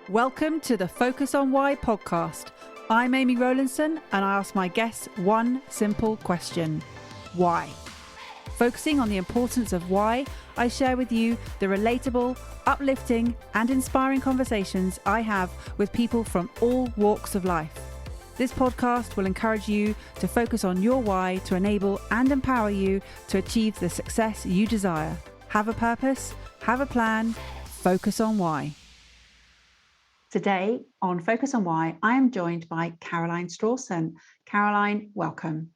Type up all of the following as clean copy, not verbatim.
Welcome to the Focus on Why podcast. I'm Amy Rowlandson and I ask my guests one simple question. Why? Focusing on the importance of why, I share with you the relatable, uplifting and inspiring conversations I have with people from all walks of life. This podcast will encourage you to focus on your why to enable and empower you to achieve the success you desire. Have a purpose, have a plan, focus on why. Today on Focus on Why, I am joined by Caroline Strawson. Caroline, welcome.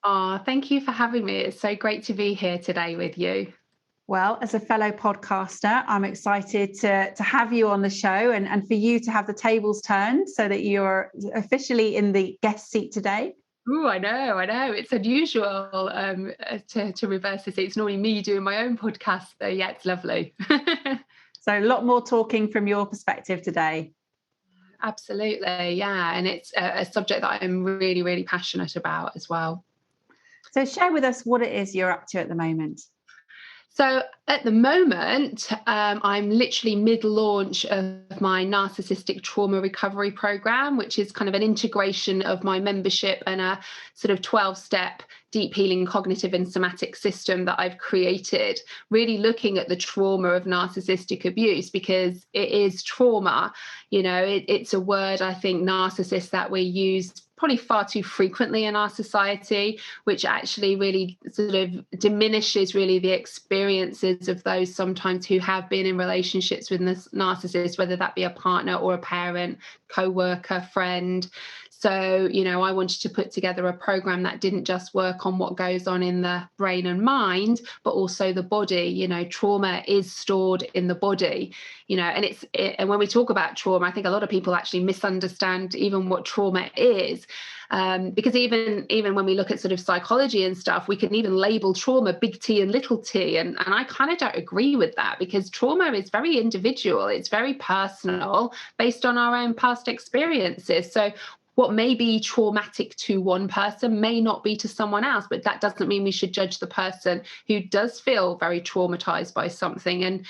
Oh, thank you for having me. It's so great to be here today with you. Well, as a fellow podcaster, I'm excited to have you on the show and for you to have the tables turned so that you're officially in the guest seat today. Oh, I know. It's unusual to reverse this. It's normally me doing my own podcast. So yeah, it's lovely. So a lot more talking from your perspective today. Absolutely, yeah. And it's a subject that I'm really, really passionate about as well. So share with us what it is you're up to at the moment. So at the moment, I'm literally mid-launch of my Narcissistic Trauma Recovery Program, which is kind of an integration of my membership and a sort of 12-step deep healing cognitive and somatic system that I've created, really looking at the trauma of narcissistic abuse, because it is trauma. You know, it's a word, I think, narcissist, that we use probably far too frequently in our society, which actually really sort of diminishes really the experiences of those sometimes who have been in relationships with this narcissist, whether that be a partner or a parent, co-worker, friend. So, you know, I wanted to put together a program that didn't just work on what goes on in the brain and mind, but also the body. You know, trauma is stored in the body, you know, and when we talk about trauma, I think a lot of people actually misunderstand even what trauma is. Because even when we look at sort of psychology and stuff, we can even label trauma big T and little t. And I kind of don't agree with that, because trauma is very individual. It's very personal based on our own past experiences. So what may be traumatic to one person may not be to someone else, but that doesn't mean we should judge the person who does feel very traumatized by something. And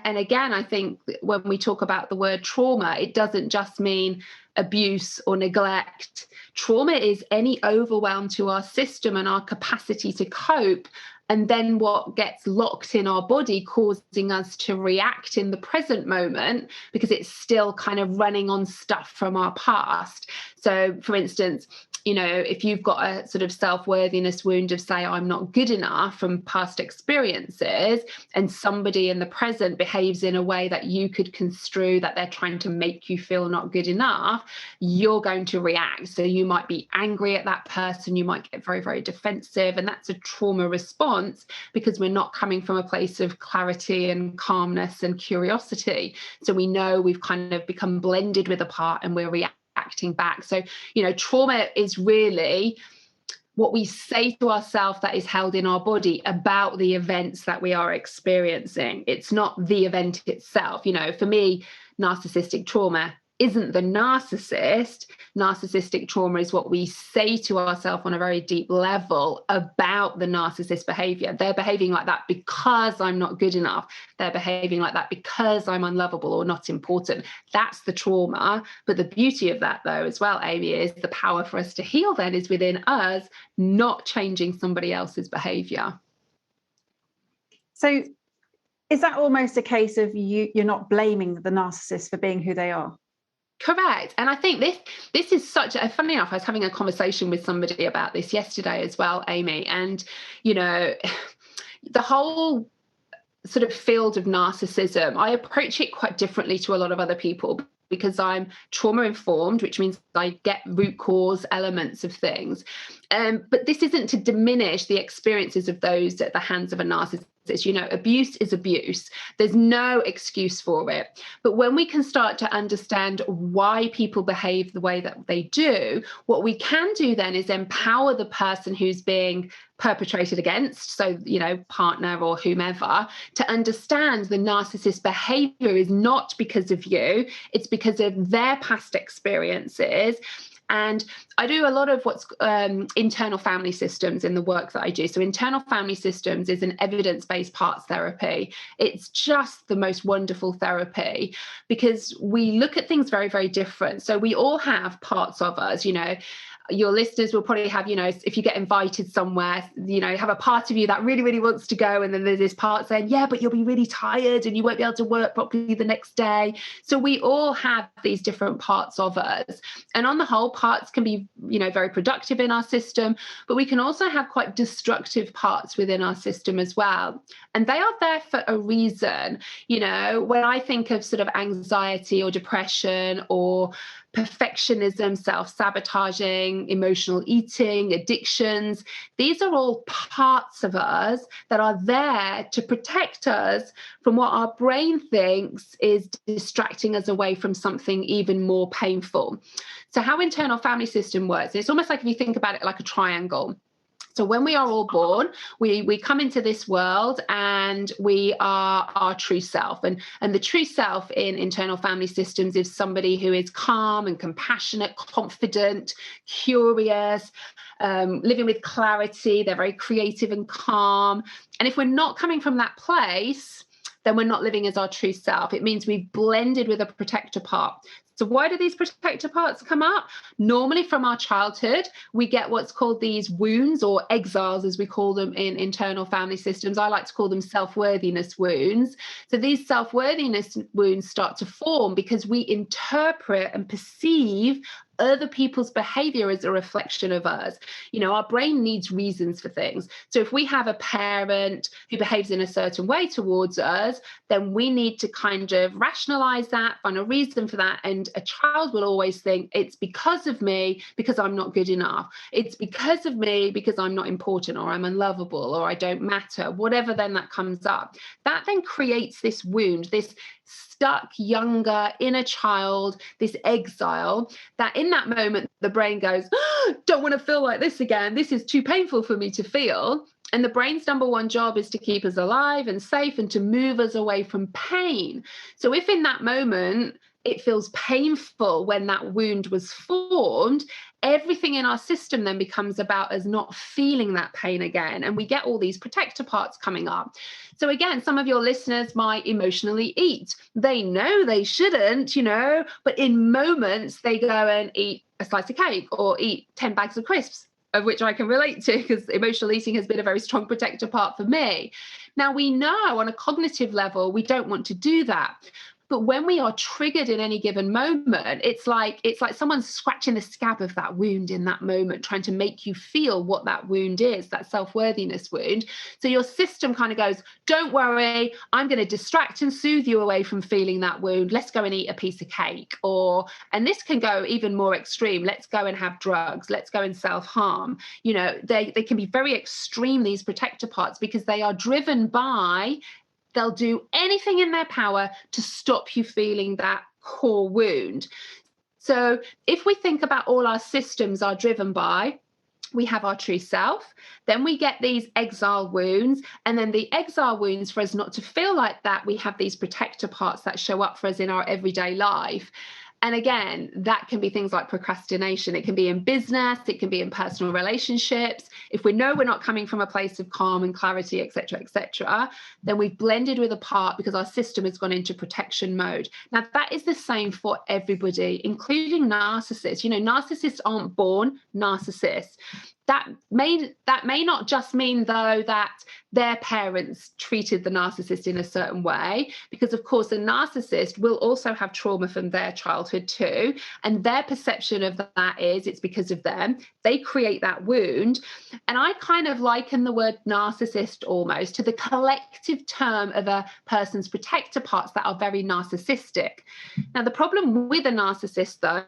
again, I think when we talk about the word trauma, it doesn't just mean abuse or neglect. Trauma is any overwhelm to our system and our capacity to cope, and then what gets locked in our body, causing us to react in the present moment because it's still kind of running on stuff from our past. So, for instance, you know, if you've got a sort of self-worthiness wound of, say, I'm not good enough from past experiences, and somebody in the present behaves in a way that you could construe that they're trying to make you feel not good enough, you're going to react. So you might be angry at that person, you might get very, very defensive, and that's a trauma response because we're not coming from a place of clarity and calmness and curiosity. So we know we've kind of become blended with a part and we're reacting back. So, you know, trauma is really what we say to ourselves that is held in our body about the events that we are experiencing. It's not the event itself. You know, for me, narcissistic trauma isn't the narcissist. Narcissistic trauma is what we say to ourselves on a very deep level about the narcissist behavior. They're behaving like that because I'm not good enough. They're behaving like that because I'm unlovable or not important. That's the trauma. But the beauty of that, though, as well, Amy, is the power for us to heal then is within us, not changing somebody else's behavior. So is that almost a case of you're not blaming the narcissist for being who they are? Correct. And I think this is funny enough, I was having a conversation with somebody about this yesterday as well, Amy. And, you know, the whole sort of field of narcissism, I approach it quite differently to a lot of other people because I'm trauma informed, which means I get root cause elements of things. But this isn't to diminish the experiences of those at the hands of a narcissist. You know, abuse is abuse. There's no excuse for it. But when we can start to understand why people behave the way that they do, what we can do then is empower the person who's being perpetrated against, so, you know, partner or whomever, to understand the narcissist behavior is not because of you, it's because of their past experiences. And I do a lot of what's internal family systems in the work that I do. So internal family systems is an evidence-based parts therapy. It's just the most wonderful therapy because we look at things very, very different. So we all have parts of us, your listeners will probably have, if you get invited somewhere, have a part of you that really, really wants to go. And then there's this part saying, yeah, but you'll be really tired and you won't be able to work properly the next day. So we all have these different parts of us. And on the whole, parts can be, very productive in our system, but we can also have quite destructive parts within our system as well. And they are there for a reason. When I think of sort of anxiety or depression or perfectionism, self-sabotaging, emotional eating, addictions. These are all parts of us that are there to protect us from what our brain thinks is distracting us away from something even more painful. So how internal family system works, it's almost like if you think about it like a triangle. So when we are all born, we come into this world and we are our true self. And the true self in internal family systems is somebody who is calm and compassionate, confident, curious, living with clarity. They're very creative and calm. And if we're not coming from that place, then we're not living as our true self. It means we've blended with a protector part. So why do these protector parts come up? Normally from our childhood, we get what's called these wounds or exiles, as we call them in internal family systems. I like to call them self-worthiness wounds. So these self-worthiness wounds start to form because we interpret and perceive other people's behavior as a reflection of us. Our brain needs reasons for things. So if we have a parent who behaves in a certain way towards us, then we need to kind of rationalize that, find a reason for that. And a child will always think it's because of me, because I'm not good enough. It's because of me, because I'm not important, or I'm unlovable, or I don't matter, whatever then that comes up. That then creates this wound, this stuck younger inner child, this exile, that in that moment the brain goes, don't want to feel like this again. This is too painful for me to feel. And the brain's number one job is to keep us alive and safe and to move us away from pain. So if in that moment it feels painful when that wound was formed, everything in our system then becomes about us not feeling that pain again. And we get all these protector parts coming up. So again, some of your listeners might emotionally eat. They know they shouldn't, but in moments they go and eat a slice of cake or eat 10 bags of crisps, of which I can relate to because emotional eating has been a very strong protector part for me. Now, we know on a cognitive level, we don't want to do that. But when we are triggered in any given moment, it's like someone's scratching the scab of that wound in that moment, trying to make you feel what that wound is, that self-worthiness wound. So your system kind of goes, don't worry, I'm going to distract and soothe you away from feeling that wound. Let's go and eat a piece of cake. And this can go even more extreme. Let's go and have drugs. Let's go and self-harm. They can be very extreme, these protector parts, because they are driven by, they'll do anything in their power to stop you feeling that core wound. So if we think about all our systems are driven by, we have our true self, then we get these exile wounds, and then the exile wounds, for us not to feel like that, we have these protector parts that show up for us in our everyday life. And again, that can be things like procrastination. It can be in business, it can be in personal relationships. If we know we're not coming from a place of calm and clarity, et cetera, then we've blended with a part because our system has gone into protection mode. Now, that is the same for everybody, including narcissists. Narcissists aren't born narcissists. That may not just mean, though, that their parents treated the narcissist in a certain way, because, of course, a narcissist will also have trauma from their childhood too. And their perception of that is it's because of them. They create that wound. And I kind of liken the word narcissist almost to the collective term of a person's protector parts that are very narcissistic. Now, the problem with a narcissist, though,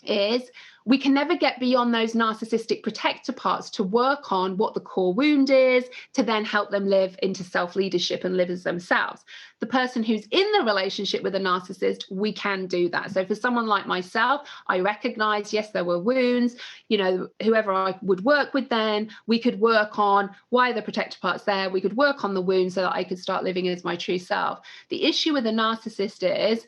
is we can never get beyond those narcissistic protector parts to work on what the core wound is, to then help them live into self-leadership and live as themselves. The person who's in the relationship with a narcissist, we can do that. So for someone like myself, I recognize, yes, there were wounds, whoever I would work with then, we could work on why are the protector parts there, we could work on the wounds so that I could start living as my true self. The issue with a narcissist is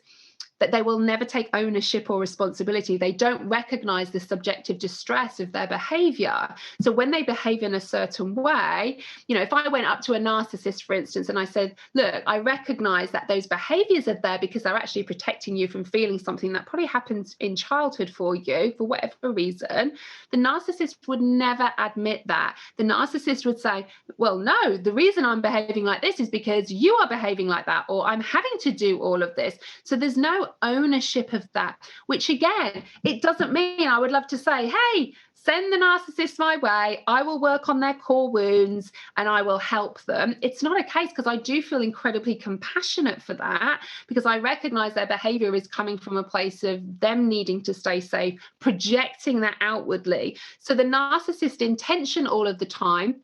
that they will never take ownership or responsibility. They don't recognize the subjective distress of their behavior. So when they behave in a certain way, if I went up to a narcissist, for instance, and I said, look, I recognize that those behaviors are there because they're actually protecting you from feeling something that probably happened in childhood for you, for whatever reason, the narcissist would never admit that. The narcissist would say, well, no, the reason I'm behaving like this is because you are behaving like that, or I'm having to do all of this. So there's no ownership of that, which again, it doesn't mean I would love to say, hey, send the narcissist my way. I will work on their core wounds and I will help them. It's not a case, because I do feel incredibly compassionate for that, because I recognize their behavior is coming from a place of them needing to stay safe, projecting that outwardly. So the narcissist intention all of the time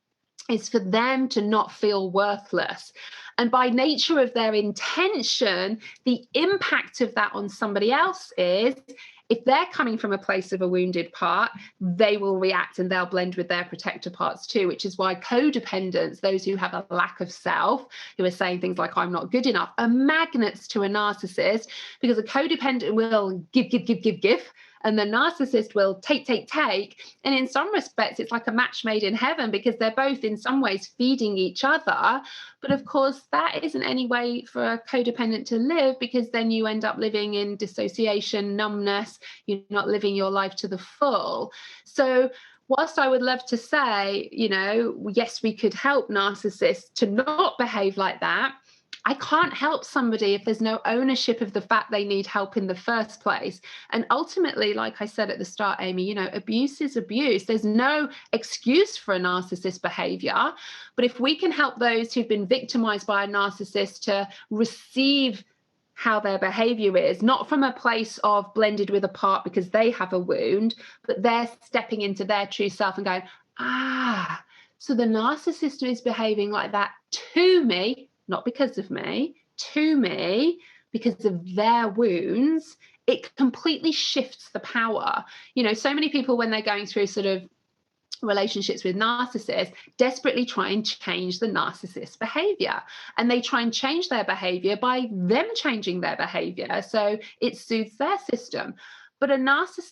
is for them to not feel worthless. And by nature of their intention, the impact of that on somebody else is, if they're coming from a place of a wounded part, they will react and they'll blend with their protector parts too, which is why codependents, those who have a lack of self, who are saying things like, I'm not good enough, are magnets to a narcissist, because a codependent will give. And the narcissist will take. And in some respects, it's like a match made in heaven, because they're both in some ways feeding each other. But of course, that isn't any way for a codependent to live, because then you end up living in dissociation, numbness. You're not living your life to the full. So whilst I would love to say, yes, we could help narcissists to not behave like that, I can't help somebody if there's no ownership of the fact they need help in the first place. And ultimately, like I said at the start, Amy, abuse is abuse. There's no excuse for a narcissist behavior. But if we can help those who've been victimized by a narcissist to receive how their behavior is, not from a place of blended with a part because they have a wound, but they're stepping into their true self and going, so the narcissist is behaving like that to me, not because of me, to me, because of their wounds. It completely shifts the power. So many people, when they're going through sort of relationships with narcissists, desperately try and change the narcissist's behavior. And they try and change their behavior by them changing their behavior. So it soothes their system. But a narcissist,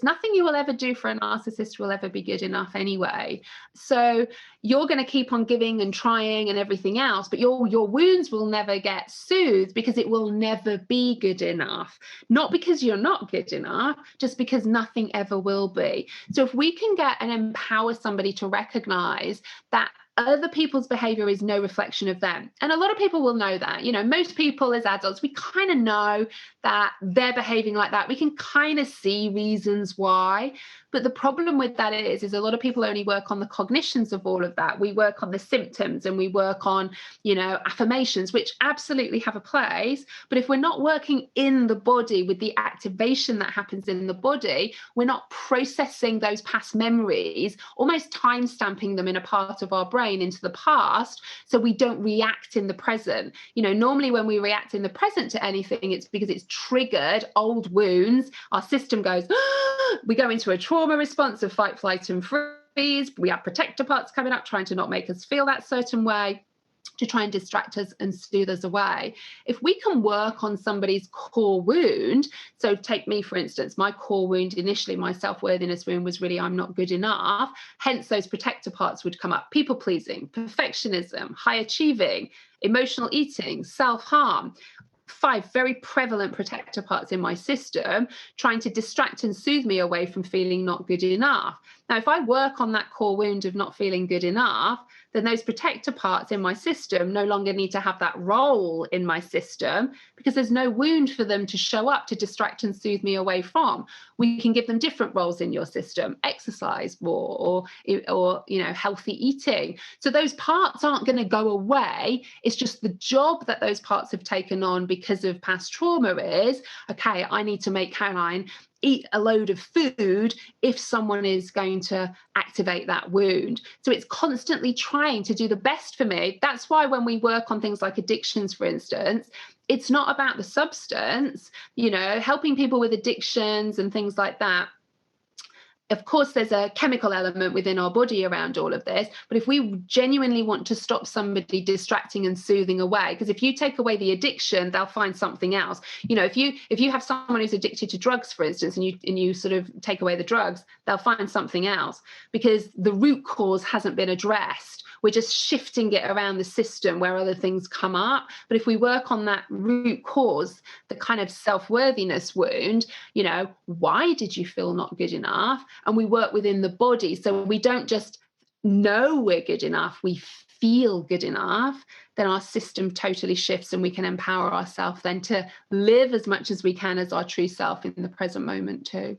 nothing you will ever do for a narcissist will ever be good enough anyway. So you're going to keep on giving and trying and everything else, but your wounds will never get soothed, because it will never be good enough. Not because you're not good enough, just because nothing ever will be. So if we can get and empower somebody to recognize that other people's behavior is no reflection of them. And a lot of people will know that. Most people as adults, we kind of know that they're behaving like that. We can kind of see reasons why. But the problem with that is a lot of people only work on the cognitions of all of that. We work on the symptoms, and we work on, affirmations, which absolutely have a place. But if we're not working in the body with the activation that happens in the body, we're not processing those past memories, almost time stamping them in a part of our brain into the past, so we don't react in the present. Normally when we react in the present to anything, it's because it's triggered old wounds. Our system goes, we go into a trauma response of fight, flight, and freeze. We have protector parts coming up, trying to not make us feel that certain way, to try and distract us and soothe us away. If we can work on somebody's core wound, so take me, for instance, my core wound initially, my self-worthiness wound was really, I'm not good enough. Hence those protector parts would come up: people pleasing, perfectionism, high achieving, emotional eating, self-harm. 5 very prevalent protector parts in my system, trying to distract and soothe me away from feeling not good enough. Now, if I work on that core wound of not feeling good enough, then those protector parts in my system no longer need to have that role in my system, because there's no wound for them to show up to distract and soothe me away from. We can give them different roles in your system: exercise more, or healthy eating. So those parts aren't going to go away. It's just the job that those parts have taken on because of past trauma is, okay, I need to make Caroline eat a load of food if someone is going to activate that wound. So it's constantly trying to do the best for me. That's why when we work on things like addictions, for instance, it's not about the substance, helping people with addictions and things like that. of course, there's a chemical element within our body around all of this. But if we genuinely want to stop somebody distracting and soothing away, because if you take away the addiction, they'll find something else. If you have someone who's addicted to drugs, for instance, and you sort of take away the drugs, they'll find something else, because the root cause hasn't been addressed. We're just shifting it around the system where other things come up. But if we work on that root cause, the kind of self-worthiness wound, why did you feel not good enough? And we work within the body. So we don't just know we're good enough, we feel good enough. Then our system totally shifts, and we can empower ourselves then to live as much as we can as our true self in the present moment too.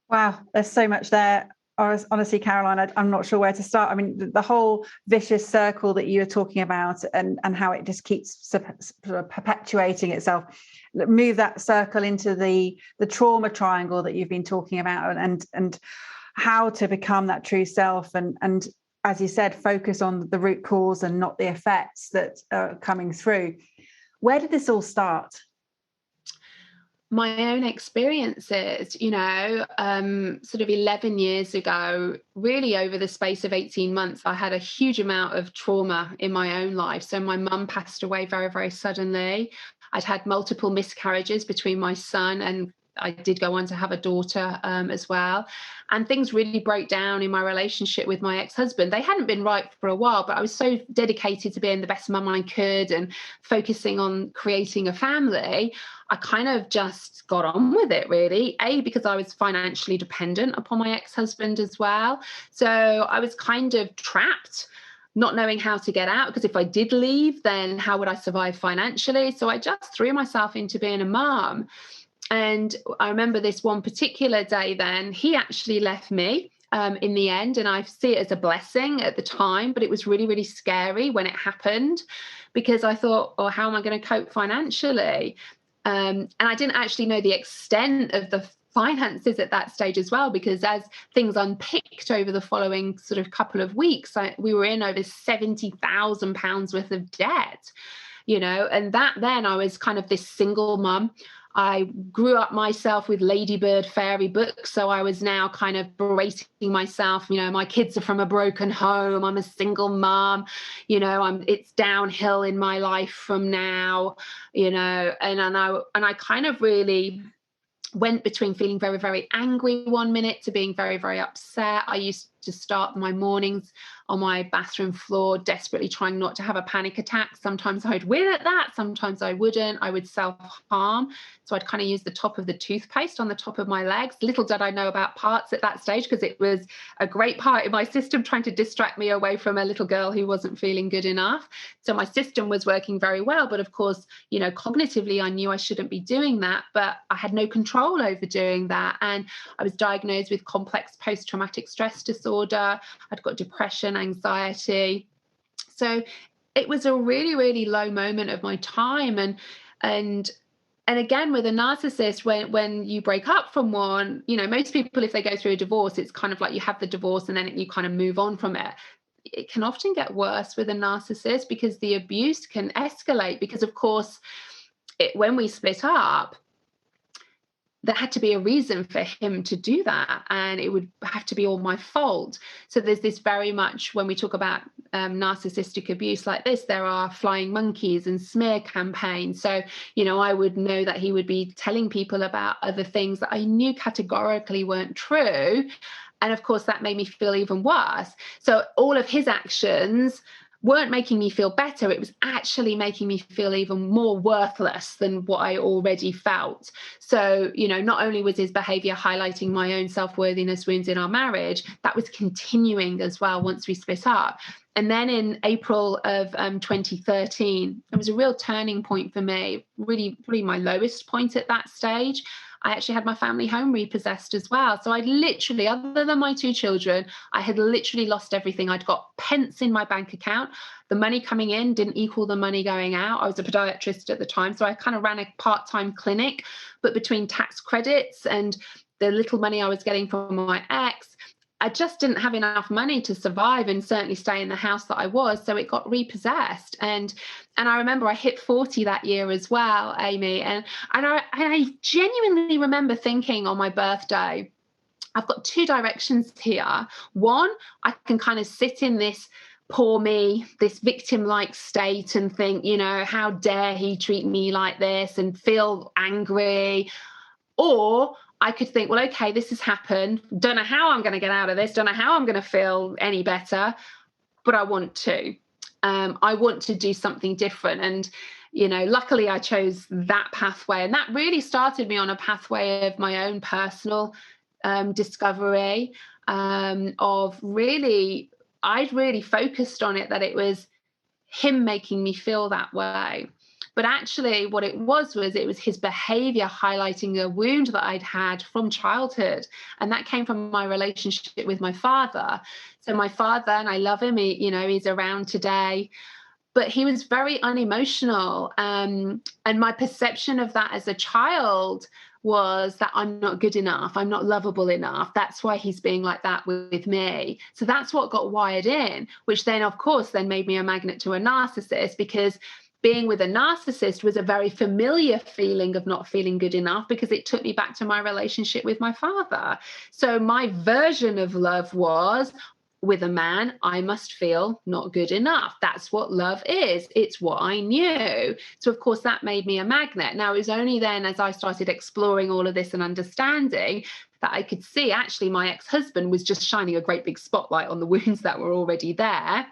Wow, there's so much there. Honestly, Caroline, I'm not sure where to start. I mean, the whole vicious circle that you were talking about, and how it just keeps sort of perpetuating itself. Move that circle into the trauma triangle that you've been talking about, and how to become that true self, and as you said, focus on the root cause and not the effects that are coming through. Where did this all start? My own experiences, sort of 11 years ago, really over the space of 18 months, I had a huge amount of trauma in my own life. So my mum passed away very, very suddenly. I'd had multiple miscarriages between my son, and I did go on to have a daughter as well. And things really broke down in my relationship with my ex-husband. They hadn't been right for a while, but I was so dedicated to being the best mum I could and focusing on creating a family. I kind of just got on with it, really. Because I was financially dependent upon my ex-husband as well. So I was kind of trapped, not knowing how to get out, because if I did leave, then how would I survive financially? So I just threw myself into being a mum. And I remember this one particular day then, he actually left me in the end. And I see it as a blessing at the time, but it was really, really scary when it happened, because I thought, oh, how am I going to cope financially? And I didn't actually know the extent of the finances at that stage as well, because as things unpicked over the following sort of couple of weeks, we were in over £70,000 worth of debt, and that then I was kind of this single mum. I grew up myself with Ladybird fairy books. So I was now kind of berating myself. My kids are from a broken home. I'm a single mom. It's downhill in my life from now, and I kind of really went between feeling very, very angry one minute to being very, very upset. I used to start my mornings on my bathroom floor, desperately trying not to have a panic attack. Sometimes I'd win at that. Sometimes I wouldn't. I would self-harm. So I'd kind of use the top of the toothpaste on the top of my legs. Little did I know about parts at that stage, because it was a great part in my system trying to distract me away from a little girl who wasn't feeling good enough. So my system was working very well. But of course, cognitively, I knew I shouldn't be doing that, but I had no control over doing that. And I was diagnosed with complex post-traumatic stress disorder. I'd got depression, anxiety. So it was a really, really low moment of my time. And again, with a narcissist, when you break up from one, most people, if they go through a divorce, it's kind of like you have the divorce and then you kind of move on from it. It can often get worse with a narcissist, because the abuse can escalate, because of course, when we split up, there had to be a reason for him to do that, and it would have to be all my fault. So there's this very much, when we talk about narcissistic abuse like this, there are flying monkeys and smear campaigns. So, I would know that he would be telling people about other things that I knew categorically weren't true. And of course, that made me feel even worse. So all of his actions weren't making me feel better. It was actually making me feel even more worthless than what I already felt. So, not only was his behavior highlighting my own self-worthiness wounds in our marriage, that was continuing as well once we split up. And then in April of 2013, it was a real turning point for me, really my lowest point at that stage. I actually had my family home repossessed as well. So I literally, other than my 2 children, I had literally lost everything. I'd got pence in my bank account. The money coming in didn't equal the money going out. I was a podiatrist at the time, so I kind of ran a part-time clinic. But between tax credits and the little money I was getting from my ex, I just didn't have enough money to survive and certainly stay in the house that I was. So it got repossessed. And I remember I hit 40 that year as well, Amy. And I genuinely remember thinking on my birthday, I've got two directions here. One, I can kind of sit in this poor me, this victim-like state and think, how dare he treat me like this, and feel angry. Or I could think, well, okay, this has happened. Don't know how I'm going to get out of this. Don't know how I'm going to feel any better, but I want to. I want to do something different. And, luckily I chose that pathway. And that really started me on a pathway of my own personal discovery of really, I'd really focused on it, that it was him making me feel that way. But actually what it was his behavior highlighting a wound that I'd had from childhood. And that came from my relationship with my father. So my father, and I love him, he's around today, but he was very unemotional. And my perception of that as a child was that I'm not good enough. I'm not lovable enough. That's why he's being like that with me. So that's what got wired in, which then, of course, then made me a magnet to a narcissist, because being with a narcissist was a very familiar feeling of not feeling good enough, because it took me back to my relationship with my father. So my version of love was, with a man, I must feel not good enough. That's what love is. It's what I knew. So, of course, that made me a magnet. Now, it was only then as I started exploring all of this and understanding that I could see actually my ex-husband was just shining a great big spotlight on the wounds that were already there.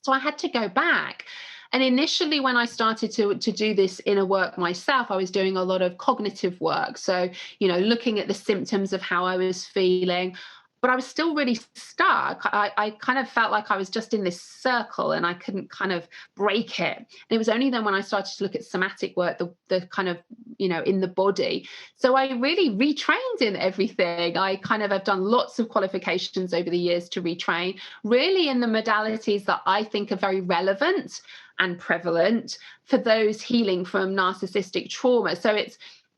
So I had to go back. And initially, when I started to do this inner work myself, I was doing a lot of cognitive work. So, looking at the symptoms of how I was feeling. But I was still really stuck. I kind of felt like I was just in this circle and I couldn't kind of break it. And it was only then when I started to look at somatic work, the kind of, in the body. So I really retrained in everything. I kind of have done lots of qualifications over the years to retrain, really in the modalities that I think are very relevant and prevalent for those healing from narcissistic trauma. So it's,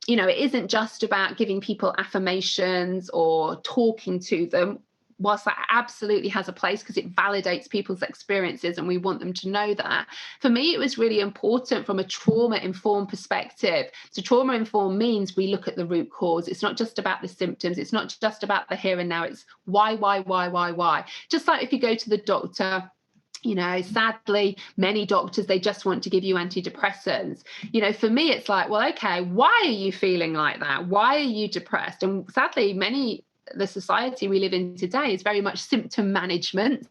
it isn't just about giving people affirmations or talking to them, whilst that absolutely has a place because it validates people's experiences and we want them to know that. For me, it was really important from a trauma-informed perspective. So trauma-informed means we look at the root cause. It's not just about the symptoms. It's not just about the here and now. It's why. Just like if you go to the doctor, sadly, many doctors, they just want to give you antidepressants. For me, it's like, well, okay, why are you feeling like that? Why are you depressed? And sadly, the society we live in today is very much symptom management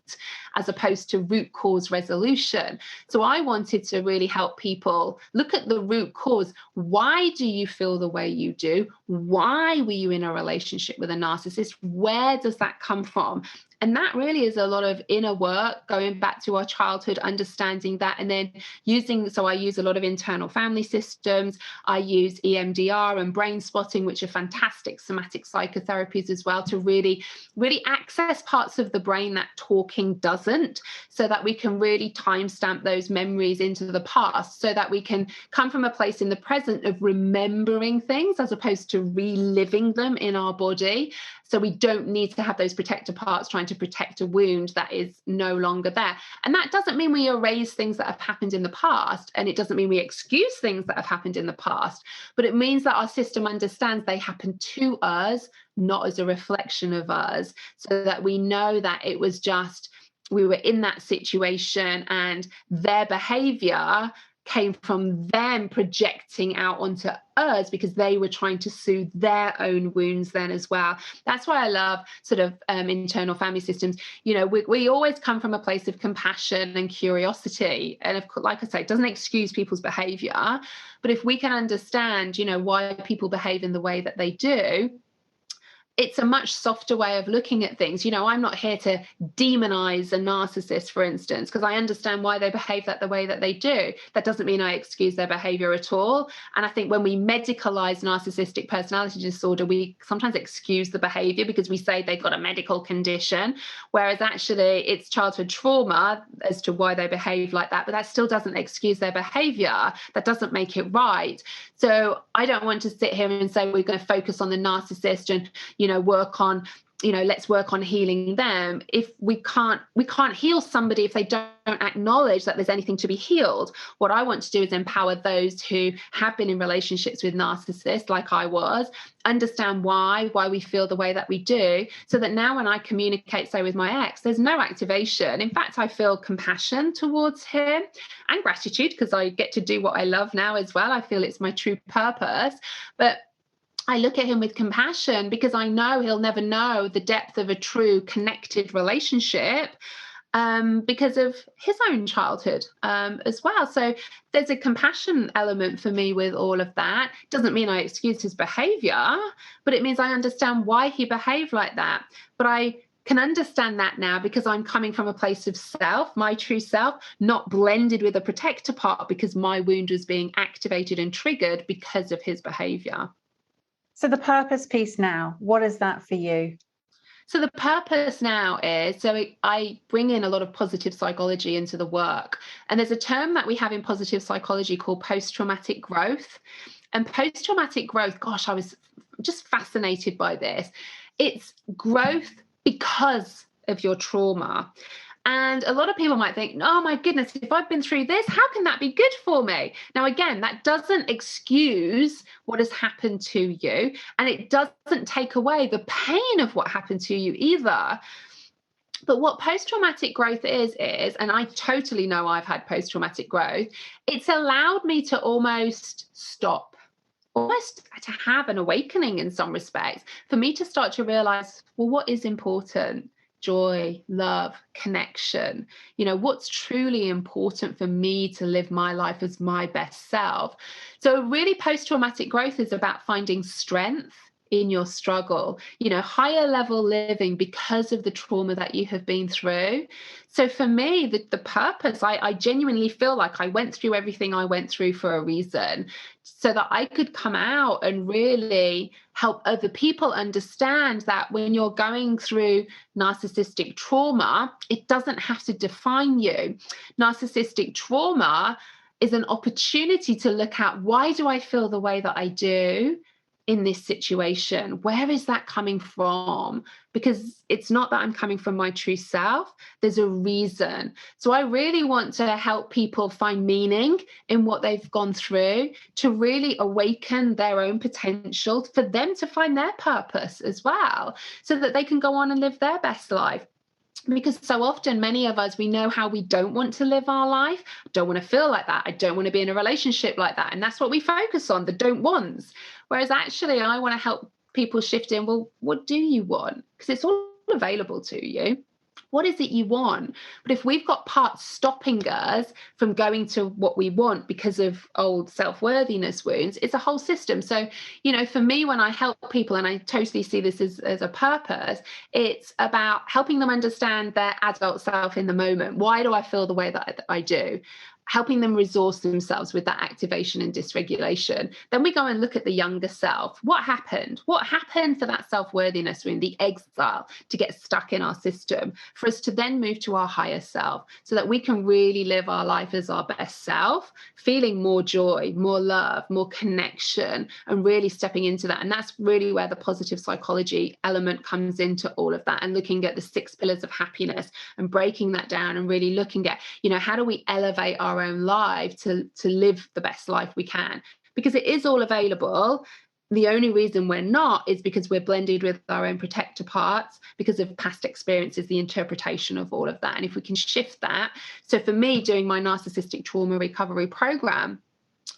as opposed to root cause resolution. So I wanted to really help people look at the root cause. Why do you feel the way you do? Why were you in a relationship with a narcissist? Where does that come from? And that really is a lot of inner work, going back to our childhood, understanding that, and then so I use a lot of internal family systems. I use EMDR and brain spotting, which are fantastic somatic psychotherapies as well, to really, really access parts of the brain that talking doesn't, so that we can really timestamp those memories into the past, so that we can come from a place in the present of remembering things as opposed to reliving them in our body. So we don't need to have those protector parts trying to protect a wound that is no longer there. And that doesn't mean we erase things that have happened in the past. And it doesn't mean we excuse things that have happened in the past. But it means that our system understands they happen to us, not as a reflection of us, so that we know that it was just, we were in that situation and their behavior came from them projecting out onto us because they were trying to soothe their own wounds then as well. That's why I love sort of internal family systems. We always come from a place of compassion and curiosity. And of course, like I say, it doesn't excuse people's behavior. But if we can understand, why people behave in the way that they do, it's a much softer way of looking at things. I'm not here to demonize a narcissist, for instance, because I understand why they behave the way that they do. That doesn't mean I excuse their behavior at all. And I think when we medicalize narcissistic personality disorder, we sometimes excuse the behavior because we say they've got a medical condition, whereas actually it's childhood trauma as to why they behave like that. But that still doesn't excuse their behavior. That doesn't make it right. So I don't want to sit here and say we're going to focus on the narcissist and, work on let's work on healing them. If we can't heal somebody if they don't acknowledge that there's anything to be healed. What I want to do is empower those who have been in relationships with narcissists, like I was, understand why we feel the way that we do, so that now when I communicate, say, with my ex, there's no activation. In fact, I feel compassion towards him and gratitude, because I get to do what I love now as well. I feel it's my true purpose. But I look at him with compassion, because I know he'll never know the depth of a true connected relationship, because of his own childhood as well. So there's a compassion element for me with all of that. Doesn't mean I excuse his behavior, but it means I understand why he behaved like that. But I can understand that now because I'm coming from a place of self, my true self, not blended with a protector part, because my wound was being activated and triggered because of his behavior. So the purpose piece now, what is that for you? So the purpose now is, I bring in a lot of positive psychology into the work. And there's a term that we have in positive psychology called post-traumatic growth. And post-traumatic growth, gosh, I was just fascinated by this. It's growth because of your trauma. And a lot of people might think, oh my goodness, if I've been through this, how can that be good for me? Now, again, that doesn't excuse what has happened to you. And it doesn't take away the pain of what happened to you either. But what post-traumatic growth is, and I totally know I've had post-traumatic growth, it's allowed me to almost stop, almost to have an awakening in some respects, for me to start to realize, well, what is important? Joy, love, connection, what's truly important for me to live my life as my best self. So really, post-traumatic growth is about finding strength in your struggle, higher level living because of the trauma that you have been through. So for me, the purpose, I genuinely feel like I went through everything I went through for a reason, so that I could come out and really help other people understand that when you're going through narcissistic trauma, it doesn't have to define you. Narcissistic trauma is an opportunity to look at, why do I feel the way that I do in this situation? Where is that coming from? Because it's not that I'm coming from my true self. There's a reason. So I really want to help people find meaning in what they've gone through, to really awaken their own potential, for them to find their purpose as well, so that they can go on and live their best life. Because so often, many of us, we know how we don't want to live our life. I don't want to feel like that. I don't want to be in a relationship like that. And that's what we focus on, the don't wants. Whereas actually, I want to help people shift in, well, what do you want? Because it's all available to you. What is it you want? But if we've got parts stopping us from going to what we want because of old self-worthiness wounds, it's a whole system. So, for me, when I help people, and I totally see this as a purpose, it's about helping them understand their adult self in the moment. Why do I feel the way that I do? Helping them resource themselves with that activation and dysregulation. Then we go and look at the younger self. What happened? What happened for that self-worthiness wound, the exile, to get stuck in our system, for us to then move to our higher self, so that we can really live our life as our best self, feeling more joy, more love, more connection, and really stepping into that. And that's really where the positive psychology element comes into all of that, and looking at the 6 pillars of happiness and breaking that down, and really looking at, how do we elevate our own life to live the best life we can, because it is all available. The only reason we're not is because we're blended with our own protector parts, because of past experiences, the interpretation of all of that. And if we can shift that. So for me, doing my narcissistic trauma recovery program,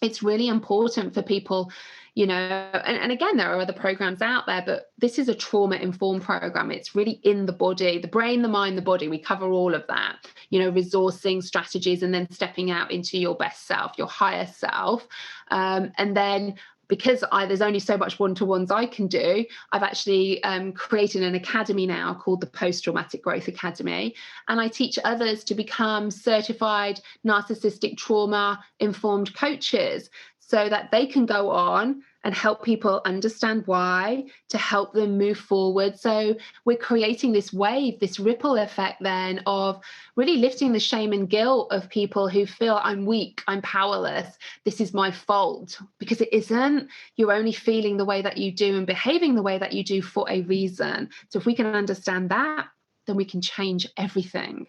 it's really important for people, and again, there are other programs out there, but this is a trauma-informed program. It's really in the body, the brain, the mind, the body. We cover all of that, resourcing strategies, and then stepping out into your best self, your higher self. And then, because there's only so much one-to-ones I can do, I've actually created an academy now called the Post-Traumatic Growth Academy. And I teach others to become certified narcissistic trauma-informed coaches. so that they can go on and help people understand why, to help them move forward. So we're creating this wave, this ripple effect then of really lifting the shame and guilt of people who feel I'm weak, I'm powerless, this is my fault, because it isn't. You're only feeling the way that you do and behaving the way that you do for a reason. So if we can understand that, then we can change everything.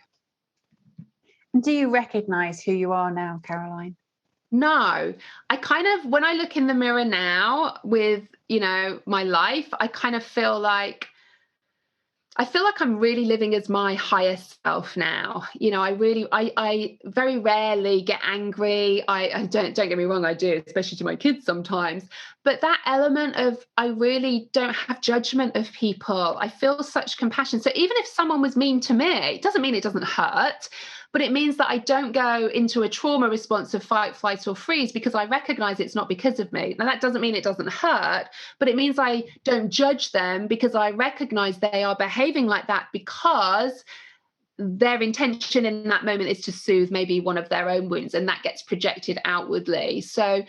Do you recognize who you are now, Caroline? No, I kind of, when I look in the mirror now with, my life, I kind of feel like I'm really living as my highest self now. I very rarely get angry. I don't get me wrong, I do, especially to my kids sometimes. But that element of, I really don't have judgment of people. I feel such compassion. So even if someone was mean to me, it doesn't mean it doesn't hurt, but it means that I don't go into a trauma response of fight, flight, or freeze, because I recognize it's not because of me. Now, that doesn't mean it doesn't hurt, but it means I don't judge them, because I recognize they are behaving like that because their intention in that moment is to soothe maybe one of their own wounds, and that gets projected outwardly. So,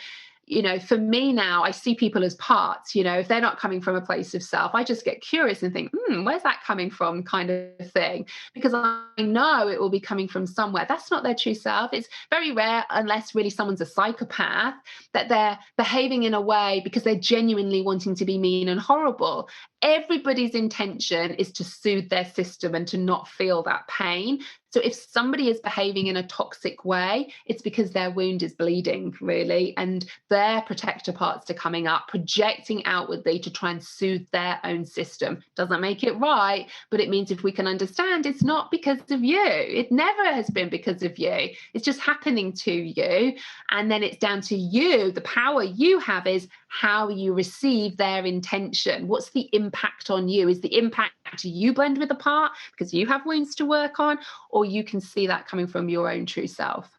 for me now, I see people as parts. If they're not coming from a place of self, I just get curious and think, where's that coming from, kind of thing, because I know it will be coming from somewhere. That's not their true self. It's very rare, unless really someone's a psychopath, that they're behaving in a way because they're genuinely wanting to be mean and horrible. Everybody's intention is to soothe their system and to not feel that pain. So if somebody is behaving in a toxic way, it's because their wound is bleeding, really, and their protector parts are coming up, projecting outwardly to try and soothe their own system. Doesn't make it right, but it means if we can understand, it's not because of you. It never has been because of you. It's just happening to you. And then it's down to you. The power you have is how you receive their intention. What's the impact on you? Is the impact you blend with the part because you have wounds to work on, or you can see that coming from your own true self?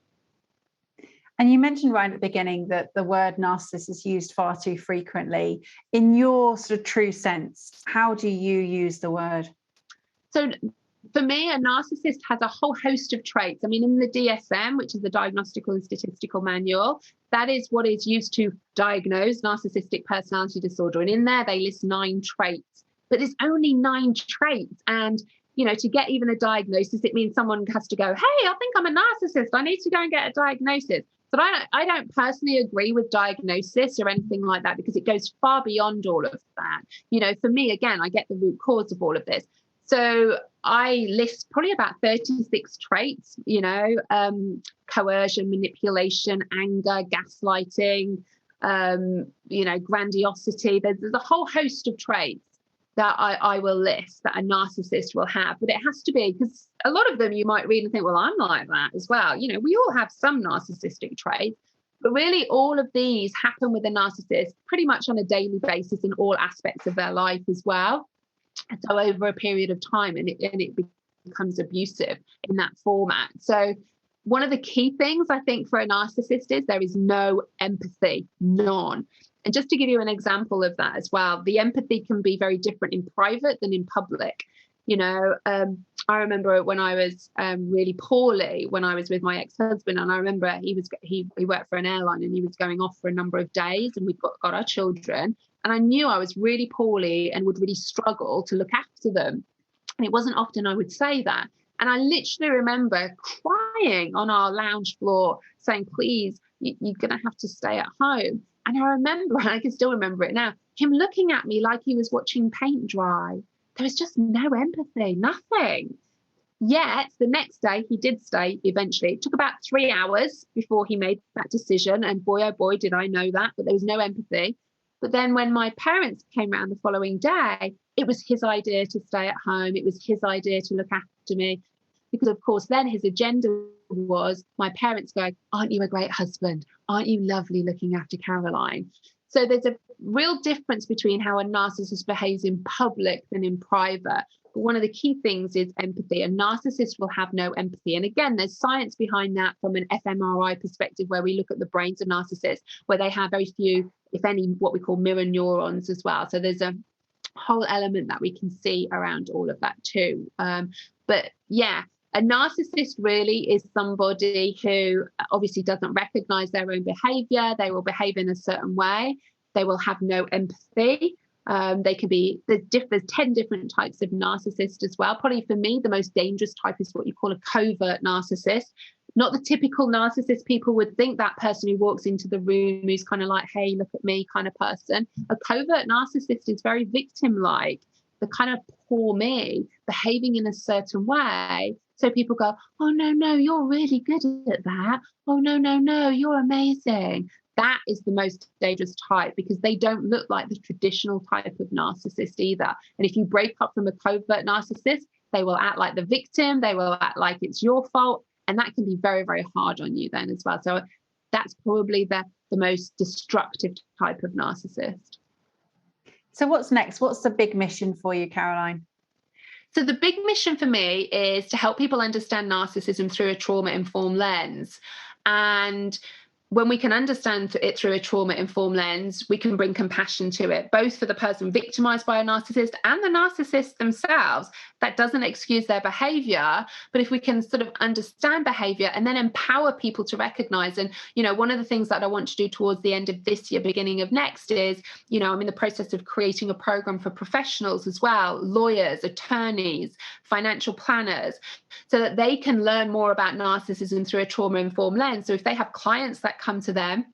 And you mentioned right at the beginning that the word narcissist is used far too frequently. In your sort of true sense, how do you use the word? So for me, a narcissist has a whole host of traits. I mean, in the DSM, which is the Diagnostical and Statistical Manual, that is what is used to diagnose narcissistic personality disorder. And in there, they list 9 traits, but there's only 9 traits. And, to get even a diagnosis, it means someone has to go, hey, I think I'm a narcissist. I need to go and get a diagnosis. But I don't personally agree with diagnosis or anything like that, because it goes far beyond all of that. For me, again, I get the root cause of all of this. So I list probably about 36 traits, coercion, manipulation, anger, gaslighting, grandiosity. There's a whole host of traits that I will list that a narcissist will have. But it has to be, because a lot of them you might read and think, well, I'm like that as well. We all have some narcissistic traits, but really all of these happen with a narcissist pretty much on a daily basis in all aspects of their life as well. And so over a period of time, and it becomes abusive in that format. So one of the key things I think for a narcissist is there is no empathy, none. And just to give you an example of that as well, the empathy can be very different in private than in public. I remember when I was really poorly, when I was with my ex-husband, and I remember he worked for an airline and he was going off for a number of days, and we've got our children. And I knew I was really poorly and would really struggle to look after them. And it wasn't often I would say that. And I literally remember crying on our lounge floor saying, please, you're going to have to stay at home. And I remember, and I can still remember it now, him looking at me like he was watching paint dry. There was just no empathy, nothing. Yet the next day he did stay eventually. It took about 3 hours before he made that decision. And boy, oh boy, did I know that, but there was no empathy. But then when my parents came around the following day, it was his idea to stay at home. It was his idea to look after me. Because, of course, then his agenda was my parents going, aren't you a great husband? Aren't you lovely looking after Caroline? So there's a real difference between how a narcissist behaves in public than in private. But one of the key things is empathy. A narcissist will have no empathy. And again, there's science behind that from an fMRI perspective, where we look at the brains of narcissists, where they have very few, if any, what we call mirror neurons as well. So there's a whole element that we can see around all of that too. But yeah, A narcissist really is somebody who obviously doesn't recognize their own behavior. They will behave in a certain way. They will have no empathy. They can be, there's 10 different types of narcissist as well. Probably for me, the most dangerous type is what you call a covert narcissist. Not the typical narcissist people would think, that person who walks into the room who's kind of like, hey, look at me kind of person. A covert narcissist is very victim-like, the kind of poor me, behaving in a certain way. So people go, oh, no, you're really good at that. Oh, no, you're amazing. That is the most dangerous type, because they don't look like the traditional type of narcissist either. And if you break up from a covert narcissist, they will act like the victim. They will act like it's your fault. And that can be very, very hard on you then as well. So that's probably the most destructive type of narcissist. So what's next? What's the big mission for you, Caroline? So the big mission for me is to help people understand narcissism through a trauma-informed lens. And when we can understand it through a trauma-informed lens, we can bring compassion to it, both for the person victimized by a narcissist and the narcissist themselves. That doesn't excuse their behavior, but if we can sort of understand behavior and then empower people to recognize. And, one of the things that I want to do towards the end of this year, beginning of next is, I'm in the process of creating a program for professionals as well, lawyers, attorneys, financial planners, so that they can learn more about narcissism through a trauma-informed lens. So if they have clients that come to them,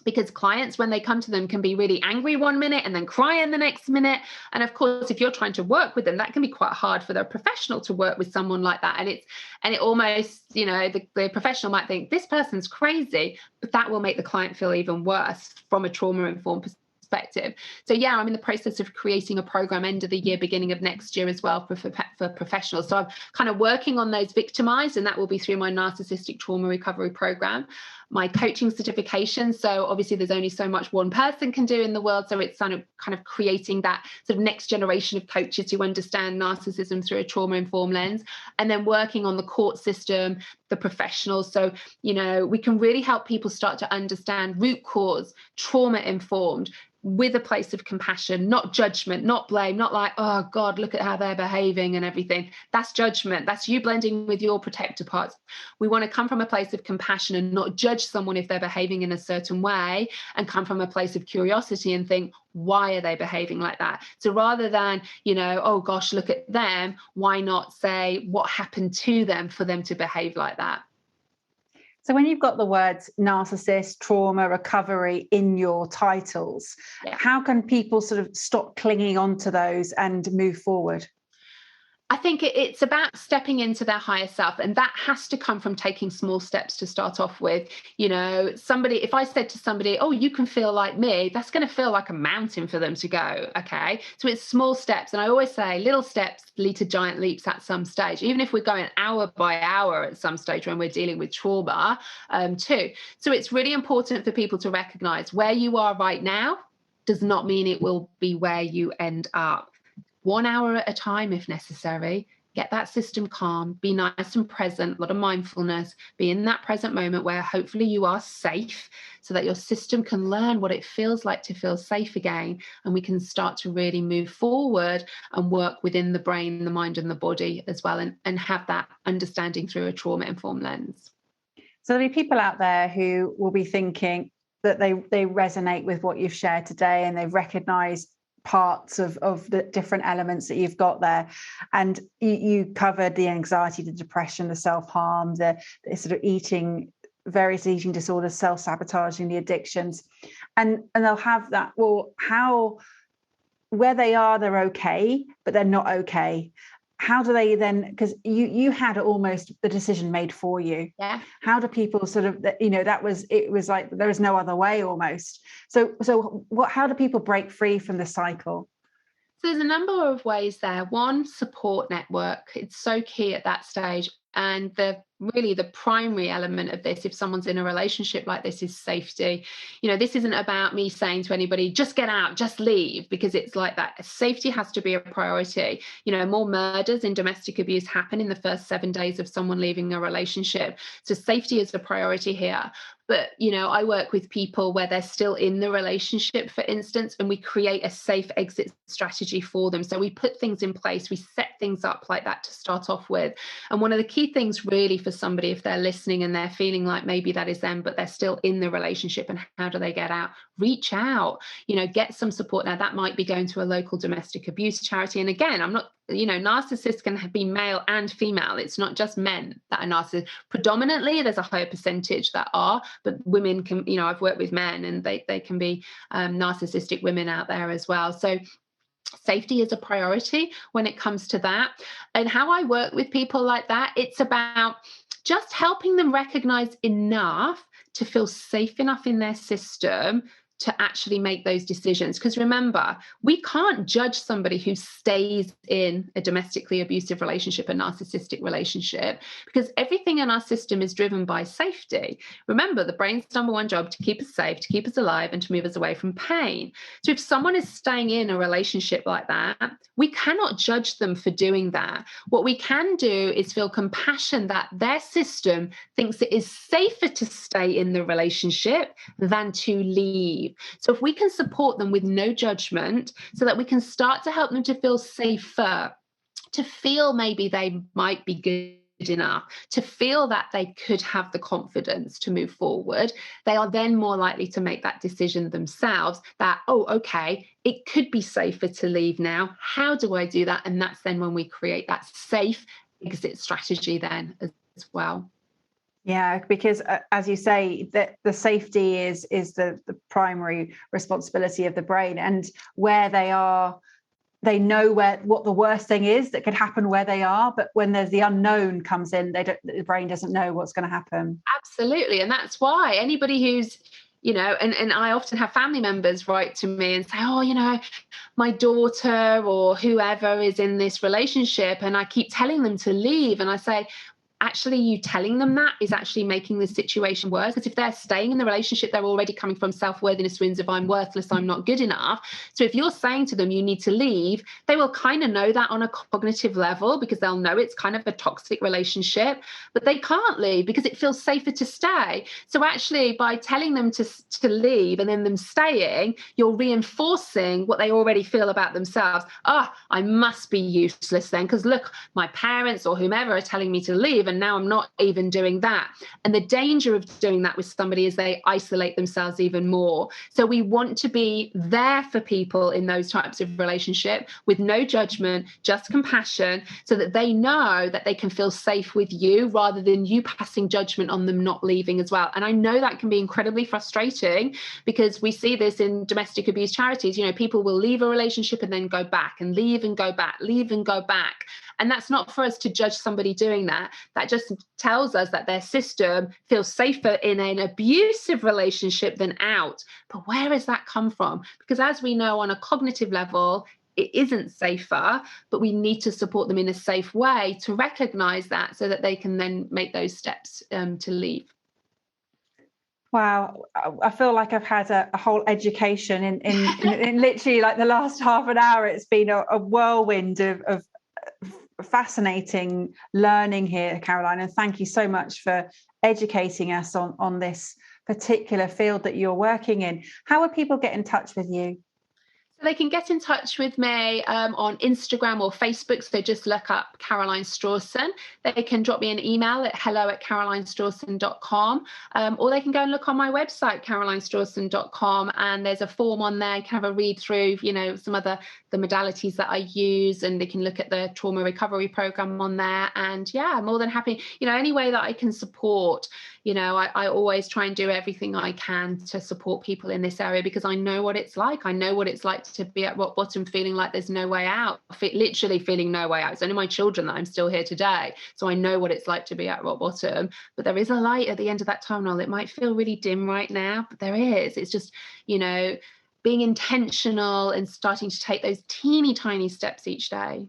because clients, when they come to them, can be really angry one minute and then cry in the next minute. And of course, if you're trying to work with them, that can be quite hard for the professional to work with someone like that. And it almost, the professional might think this person's crazy, but that will make the client feel even worse from a trauma-informed perspective. So yeah, I'm in the process of creating a program end of the year, beginning of next year as well for professionals. So I'm kind of working on those victimized, and that will be through my narcissistic trauma recovery program, my coaching certification. So obviously there's only so much one person can do in the world. So it's kind of creating that sort of next generation of coaches who understand narcissism through a trauma-informed lens, and then working on the court system, the professionals. So, we can really help people start to understand root cause, trauma-informed, with a place of compassion, not judgment, not blame, not like, oh God, look at how they're behaving and everything. That's judgment. That's you blending with your protector parts. We want to come from a place of compassion and not judge someone if they're behaving in a certain way, and come from a place of curiosity and think, why are they behaving like that? So rather than, oh gosh, look at them, why not say what happened to them for them to behave like that? So when you've got the words narcissist, trauma, recovery in your titles, How can people sort of stop clinging onto those and move forward? I think it's about stepping into their higher self, and that has to come from taking small steps to start off with. If I said to somebody, oh, you can feel like me, that's going to feel like a mountain for them to go. Okay. So it's small steps. And I always say little steps lead to giant leaps at some stage, even if we're going hour by hour at some stage when we're dealing with trauma too. So it's really important for people to recognize where you are right now does not mean it will be where you end up. 1 hour at a time, if necessary. Get that system calm, be nice and present, a lot of mindfulness, be in that present moment where hopefully you are safe, so that your system can learn what it feels like to feel safe again. And we can start to really move forward and work within the brain, the mind and the body as well, and have that understanding through a trauma-informed lens. So there'll be people out there who will be thinking that they resonate with what you've shared today, and they've recognized parts of the different elements that you've got there. And you covered the anxiety, the depression, the self-harm, the sort of various eating disorders, self-sabotaging, the addictions. And they'll have that, where they are, they're okay, but they're not okay. How do they then, because you had almost the decision made for you. Yeah. How do people sort of, it was like there was no other way almost. So how do people break free from the cycle? So there's a number of ways there. One, support network. It's so key at that stage. And the primary element of this, if someone's in a relationship like this, is safety. This isn't about me saying to anybody, just get out, just leave, because it's like that. Safety has to be a priority. More murders in domestic abuse happen in the first 7 days of someone leaving a relationship. So safety is a priority here. But, I work with people where they're still in the relationship, for instance, and we create a safe exit strategy for them. So we put things in place, we set things up like that to start off with. And one of the key key things really for somebody, if they're listening and they're feeling like maybe that is them, but they're still in the relationship, and how do they get out? Reach out, get some support. Now, that might be going to a local domestic abuse charity. And again, I'm not, narcissists can be male and female. It's not just men that are narcissists. Predominantly, there's a higher percentage that are, but women can, I've worked with men, and they can be narcissistic women out there as well. So safety is a priority when it comes to that. And how I work with people like that, it's about just helping them recognize enough to feel safe enough in their system to actually make those decisions. Because remember, we can't judge somebody who stays in a domestically abusive relationship, a narcissistic relationship, because everything in our system is driven by safety. Remember, the brain's number one job: to keep us safe, to keep us alive, and to move us away from pain. So if someone is staying in a relationship like that, we cannot judge them for doing that. What we can do is feel compassion that their system thinks it is safer to stay in the relationship than to leave. So if we can support them with no judgment, so that we can start to help them to feel safer, to feel maybe they might be good enough, to feel that they could have the confidence to move forward, they are then more likely to make that decision themselves that, oh, okay, it could be safer to leave now. How do I do that? And that's then when we create that safe exit strategy then as well. Yeah, because as you say, that the safety is the primary responsibility of the brain, and where they are, they know what the worst thing is that could happen where they are. But when there's the unknown comes in, the brain doesn't know what's going to happen. Absolutely. And that's why anybody who's, and I often have family members write to me and say, oh, my daughter or whoever is in this relationship, and I keep telling them to leave. And I say, actually, you telling them that is actually making the situation worse. Because if they're staying in the relationship, they're already coming from self-worthiness wounds of I'm worthless, I'm not good enough. So if you're saying to them, you need to leave, they will kind of know that on a cognitive level, because they'll know it's kind of a toxic relationship, but they can't leave because it feels safer to stay. So actually, by telling them to leave and then them staying, you're reinforcing what they already feel about themselves. I must be useless then, because look, my parents or whomever are telling me to leave, and now I'm not even doing that. And the danger of doing that with somebody is they isolate themselves even more. So we want to be there for people in those types of relationship with no judgment, just compassion, so that they know that they can feel safe with you rather than you passing judgment on them not leaving as well. And I know that can be incredibly frustrating, because we see this in domestic abuse charities. People will leave a relationship and then go back, and leave and go back, leave and go back. And that's not for us to judge somebody doing that. That just tells us that their system feels safer in an abusive relationship than out. But where does that come from? Because as we know, on a cognitive level, it isn't safer, but we need to support them in a safe way to recognize that, so that they can then make those steps to leave. Wow, I feel like I've had a whole education in literally like the last half an hour. It's been a whirlwind of fascinating learning here, Caroline, and thank you so much for educating us on this particular field that you're working in. How would people get in touch with you? They can get in touch with me on Instagram or Facebook. So just look up Caroline Strawson. They can drop me an email at hello@carolinestrawson.com, or they can go and look on my website, carolinestrawson.com, and there's a form on there. You can have a read through, some of the modalities that I use, and they can look at the trauma recovery program on there. And yeah, I'm more than happy, any way that I can support. I always try and do everything I can to support people in this area, because I know what it's like. I know what it's like to be at rock bottom, feeling like there's no way out, literally feeling no way out. It's only my children that I'm still here today. So I know what it's like to be at rock bottom, but there is a light at the end of that tunnel. It might feel really dim right now, but there is. It's just, being intentional and starting to take those teeny tiny steps each day.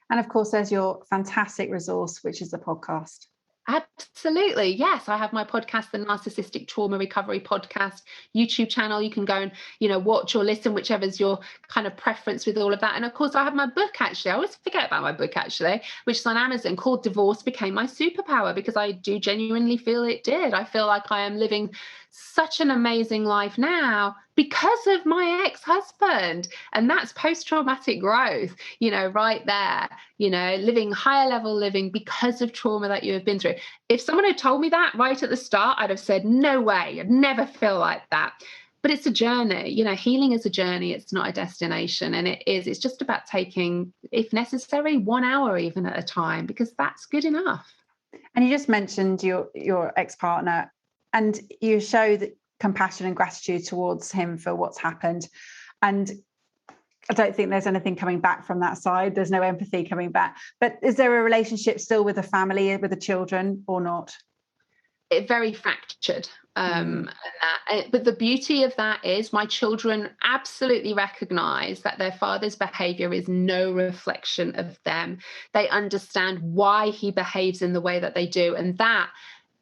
And of course, there's your fantastic resource, which is the podcast. Absolutely. Yes. I have my podcast, the Narcissistic Trauma Recovery Podcast YouTube channel. You can go and, watch or listen, whichever's your kind of preference with all of that. And of course, I have my book, actually. I always forget about my book, actually, which is on Amazon, called Divorce Became My Superpower, because I do genuinely feel it did. I feel like I am living such an amazing life now because of my ex-husband. And that's post-traumatic growth, right there, living higher level living because of trauma that you have been through. If someone had told me that right at the start, I'd have said, no way, I'd never feel like that. But it's a journey, healing is a journey. It's not a destination. And it's just about taking, if necessary, 1 hour even at a time, because that's good enough. And you just mentioned your ex-partner, and you show the compassion and gratitude towards him for what's happened. And I don't think there's anything coming back from that side. There's no empathy coming back. But is there a relationship still with the family, with the children, or not? It very fractured. But the beauty of that is my children absolutely recognize that their father's behavior is no reflection of them. They understand why he behaves in the way that they do. And that,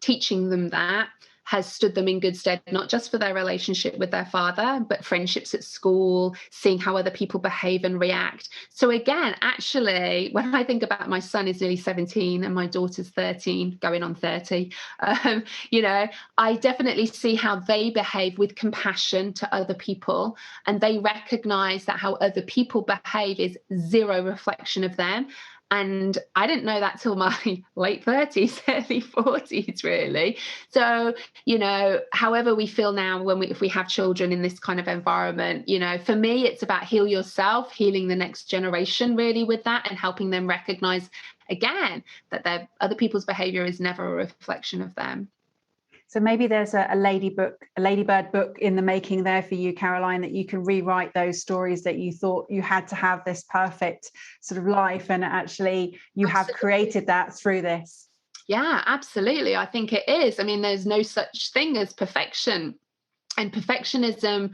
teaching them that, has stood them in good stead, not just for their relationship with their father, but friendships at school, seeing how other people behave and react. So again, actually, when I think about my son is nearly 17 and my daughter's 13, going on 30, I definitely see how they behave with compassion to other people. And they recognize that how other people behave is zero reflection of them. And I didn't know that till my late 30s, early 40s, really. So, however we feel now if we have children in this kind of environment, for me, it's about heal yourself, healing the next generation really with that, and helping them recognize again that other people's behavior is never a reflection of them. So maybe there's a ladybird book in the making there for you, Caroline, that you can rewrite those stories that you thought you had to have this perfect sort of life, and actually you have created that through this. Yeah, absolutely. I think it is. I mean, there's no such thing as perfection. And perfectionism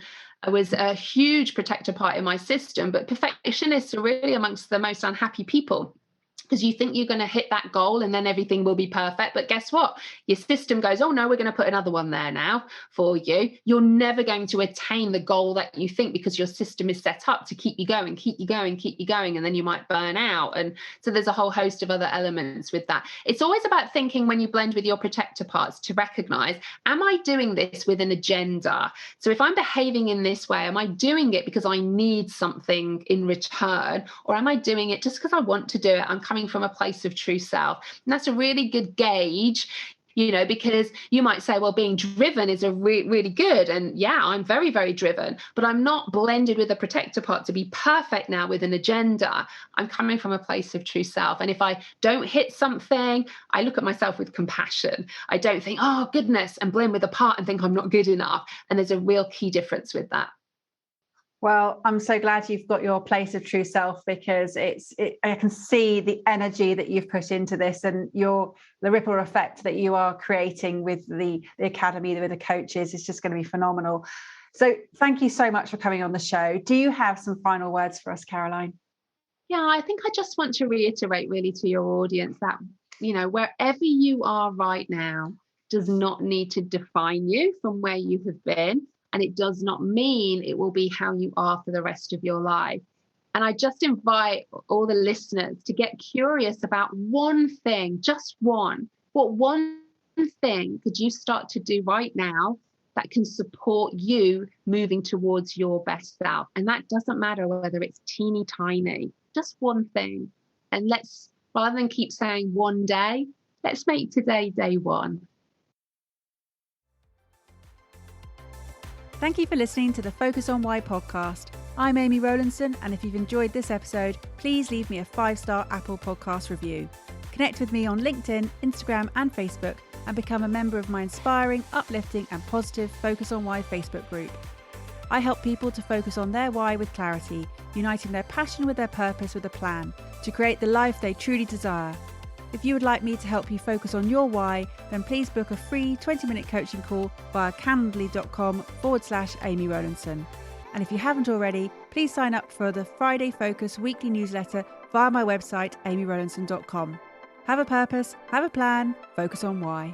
was a huge protector part in my system. But perfectionists are really amongst the most unhappy people, because you think you're going to hit that goal and then everything will be perfect. But guess what? Your system goes, oh, no, we're going to put another one there now for you. You're never going to attain the goal that you think, because your system is set up to keep you going. And then you might burn out. And so there's a whole host of other elements with that. It's always about thinking, when you blend with your protector parts, to recognize, am I doing this with an agenda? So if I'm behaving in this way, am I doing it because I need something in return? Or am I doing it just because I want to do it? I'm coming from a place of true self. And that's a really good gauge, because you might say, well, being driven is really good. And yeah, I'm very, very driven, but I'm not blended with a protector part to be perfect now with an agenda. I'm coming from a place of true self. And if I don't hit something, I look at myself with compassion. I don't think, oh goodness, and blend with a part and think I'm not good enough. And there's a real key difference with that. Well, I'm so glad you've got your place of true self, because I can see the energy that you've put into this, and the ripple effect that you are creating with the academy, with the coaches, is just going to be phenomenal. So thank you so much for coming on the show. Do you have some final words for us, Caroline? Yeah, I think I just want to reiterate really to your audience that, wherever you are right now does not need to define you from where you have been. And it does not mean it will be how you are for the rest of your life. And I just invite all the listeners to get curious about one thing, just one. What one thing could you start to do right now that can support you moving towards your best self? And that doesn't matter whether it's teeny tiny, just one thing. And rather than keep saying one day, let's make today day one. Thank you for listening to the Focus on Why podcast. I'm Amy Rowlandson, and if you've enjoyed this episode, please leave me a 5-star Apple Podcast review. Connect with me on LinkedIn, Instagram and Facebook, and become a member of my inspiring, uplifting and positive Focus on Why Facebook group. I help people to focus on their why with clarity, uniting their passion with their purpose with a plan, to create the life they truly desire. If you would like me to help you focus on your why, then please book a free 20-minute coaching call via calendly.com/Amy Rowlandson. And if you haven't already, please sign up for the Friday Focus weekly newsletter via my website, amyrowlandson.com. Have a purpose, have a plan, focus on why.